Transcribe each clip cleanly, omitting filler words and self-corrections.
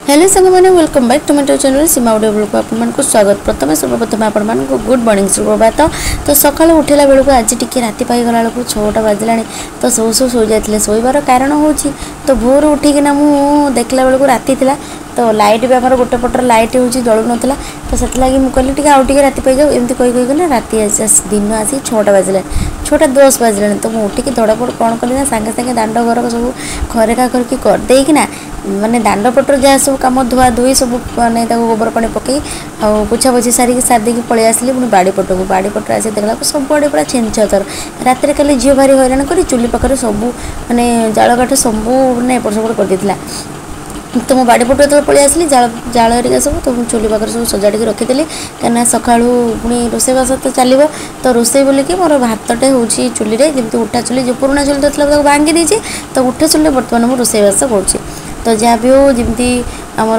Hello सांग मैंने welcome back to my channel Seema audio blog को आपको स्वागत। प्रथम सर्वप्रथम आपण गुड मॉर्निंग सुप्रभात। तो सकाल उठला बेलू आज टी राति पाईगला बेलू 6टा बाजिला। तो शो जाते शोबार कारण हूँ तो भोर उठिकिना मुझे देखला बेलू राति थी। तो लाइट भी आम गोटे पटर लाइट हूँ जलू नाला। तो से मुझे आउ टे राति पाई जाऊ एमती कहीकना राति दिन आसी 6टा बाजिला 6:10 बाजिला। तो मुझे उठिकी धड़पड़ कौन कली ना सागे सागे दांड घर सब खरेका खरकी करदेकिना माने दांड पटर जहाँ सब कम धुआ धुई सब माने गोबर पानी पकई पोछा पोछी सारिकी सारी पलि आसली पुणी बाड़ी पटर आसी देखला सब आड़े पूरा छेंचर रात कल झील भारी हैरान कर चुली पाखे सब माने जाल काठ सब मैंने एपट सेपट कर देथिला। तो मो बाड़ी पटू जो पलि आसली जाल हरिका सब तो चुली पाखे सब सजाड़ी रखीदेली कहीं सका पुणी रोषेबास तो चलो। तो रोषे बोलिकी मोर भातटे हूँ चुली जमी उठा चुली जो पुराणा चुली तो था भांगी देती। तो उठा चुली बर्तमान मुझे रोषेबास करुँची। तो जहाँ भी हो जमी आमर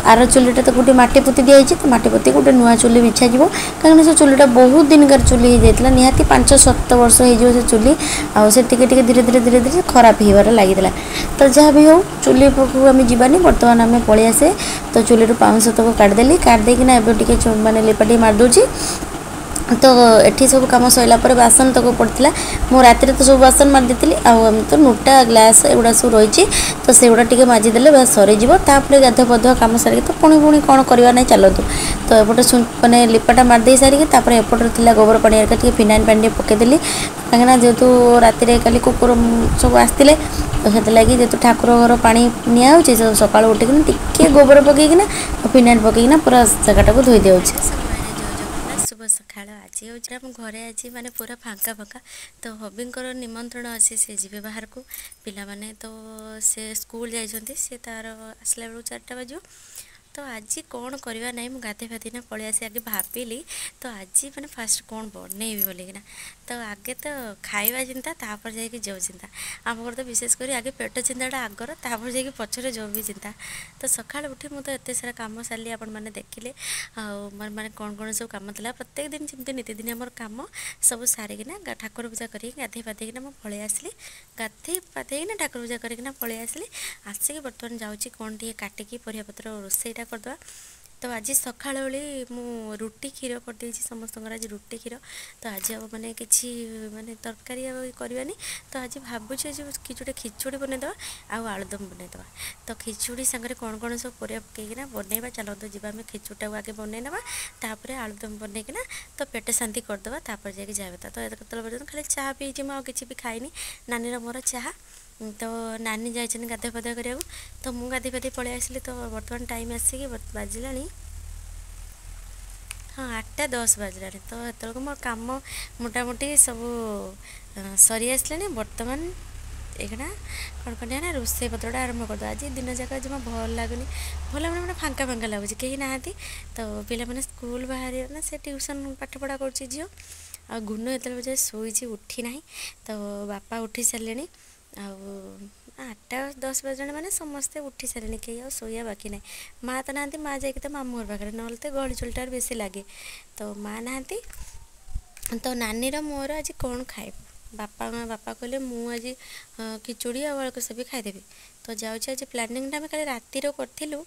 आर चुलीटा तो गोटे मटी पोती दिखाई तो मटी पोती गोटे नुआ चुली बिछा जा कहीं से चुलीटा बहुत दिनकार चुली हो जाता निहाती 5-7 वर्ष हो चुली आसे टिके धीरे धीरे धीरे धीरे खराब होबार लगी। तो जहाँ भी हो चुली पाखु आम जानी बर्तमान आम पलि आसे। तो चुली पाउंश तक काटिदेली काटिदेकिना टे माने लिपाटी मारिदे। तो एठी सब कम सरला बासन तक पड़ता मो राति तो सब बासन मारिदी आम तो नोटा ग्लास एगुड़ा सब रही। तो से गुड़ा टे माजिदेले बस सरीज तापर गाधुआ पधुआ कम सारिकी तो पुणी पुणी कौन करवा ना चलतु। तो एपटे माने लिपाटा मारिदे सारिकी एपटे थी गोबर पानी हरिका फिनाइल पानी पकईदेली कहीं जेहेतु राति कल कुकुर सब आसते। तो से लगी जेहेतु ठाकुर घर पानी निया सकाल उठिक टे गोबर पकईकिना फिनाइल पकईकिना पूरा जगटा को धोई दिया। शुभ सकाल आज हूँ घरे आज माने पूरा फांका फांका। तो हबींकर निमंत्रण अच्छे से जी बाहर को पिला माने तो से स्कूल जाइछन्ति से तार आसला बेलू 4टा बाजो। तो आज कौन करवा ना मुझे गाधे फाधे पलि आसी आगे भाविली। तो आज मैंने फास्ट कौन बनईबी बोलिकिना तो आगे तो खाଇବା चिंता तापर जाकि जो चिंता आम घर तो विशेष कर आगे पेट चिंताटा आगर तापर जाकि पछरे जो भी चिंता। तो सकाल उठी मुझे एत सारा कम सारे आपण मैंने देखिले माने कौन कौन सब कम था प्रत्येक दिन जमी नीतिदिन आम कम सब सारिकिना ठाकुर पूजा कर गाधे पाधेकिना मुझे पलि आसली गाधे पाधेकिना ठाकुर पूजा करना पलि आसली आसिक बर्तमान जाऊँगी कौन टे काटिकी परियापत्र रोषेईटा करदे। तो आज सका मु रुटी क्षीर कर समस्त आज रुटी क्षीर। तो आज अब माने किसी माने तरकारी करवानी। तो आज भावुँ कि खिचुड़ी बनईदे आलुदम बनईदे। तो खिचुड़ी सांगे कौन कौन सब परिया पकईकिना बनईबा चलते जी आम खिचुड़ा को आगे बनईना तापर आलुदम बनईकिना तो पेट शांति करदे तापर जाकि जाए। तो पर्यटन खाली चाह पीछे मुझे किसी भी खाइनी नानी मोर चाह। तो नानी जाइए गाधे पाधे करा। तो मुझे गाधे पाधे पलि आसली। तो बर्तमान टाइम आसिक बाजिला हाँ 8:10 बाजिला। तो ये मोर कम मोटामोटी सब सरी आसला। बर्तमान एगुड़ा कौन करना ना रोषे पत्रटा आरंभ करदे। आज दिन जाक जमा भल लगुनि भल मैंने फांका फांका लगुच कहीं ना। तो पिला मैंने स्कूल बाहर ना से ट्यूशन पाठ पढ़ा कर झील आ गुण एत बजे शोची उठी ना। तो बापा उठी सारे 8:10 बजे मैंने समस्ते उठी सारे कहीं आ शोया बाकी ना। माँ तो ना माँ जाकि तो मामू घर पाखे ना तो गहली चुलटार बेसी लगे। तो माँ ना तो नानी मोर आज कौन खाए बापा कहले मुझे खिचुड़ी आलू से भी खाईदेवी। तो जाऊँच आज प्लानिंग आम कल राति करूँ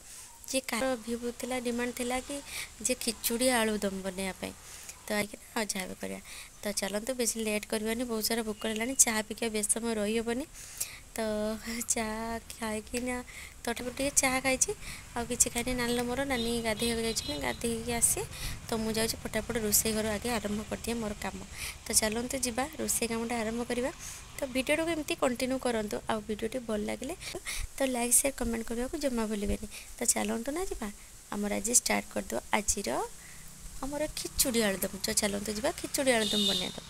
जी कार भ्यू था डिमांड थिला कि जे खिचुड़ी आलुदम बनवाई। तो हाँ जहाँ भी करवा। तो चलते बेस लेट करवानी बहुत सारा भोक है चाह पीका बेस समय रही हेनी। तो चाह खाई ना तटे चाह खाई आ कि खाई नानी मोर नानी गाधे गाधे आसी। तो मुझे जाऊँ फटाफट रोषे घर आगे आरंभ कर दिए मोर कम। तो चलते जी रोषे कमटा आरंभ करवा। तो वीडियो को एमती कंटिन्यू करूँ आ वीडियो भल लगे तो लाइक शेयर कमेंट करने को जमा भूलें। तो चलतु ना जी आमर आज स्टार्ट करदे आज आमर खिचुड़ी आलुदम। तो चलते जी खिचुड़ी आलुदम बनईद।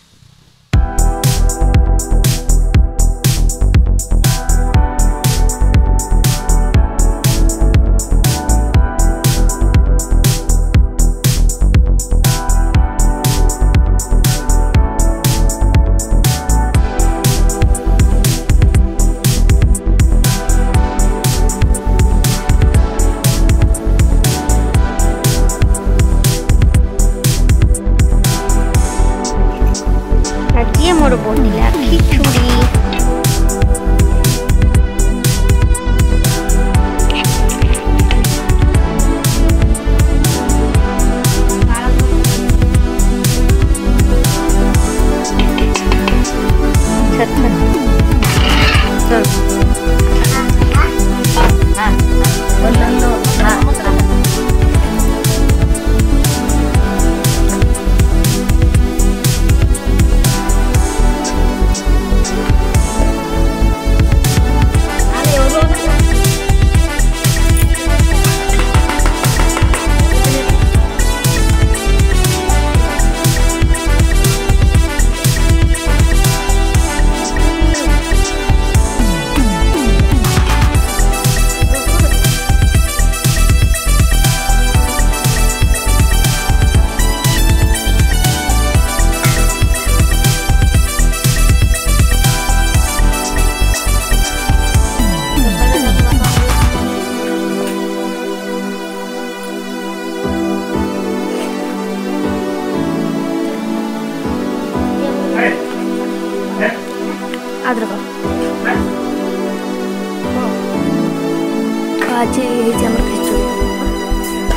ହେଇଛି ଆମର ଖିଚୁଡ଼ି।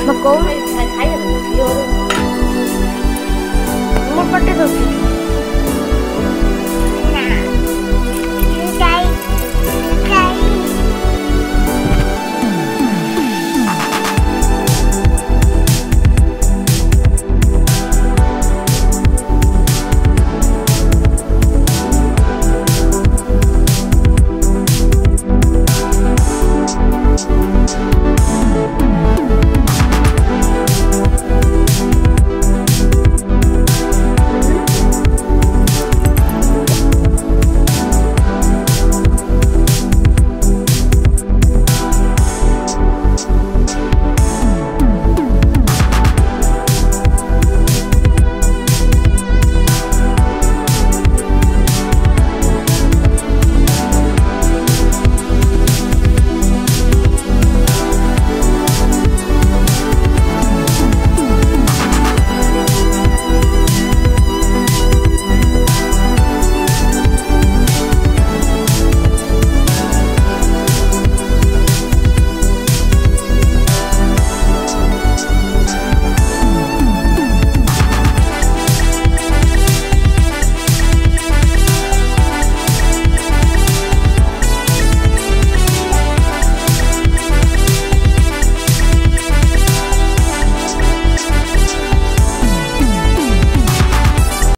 ମୁଁ କହୁନି ଖାଇବା ମୁଁ ପଟେ ଦଉଛି।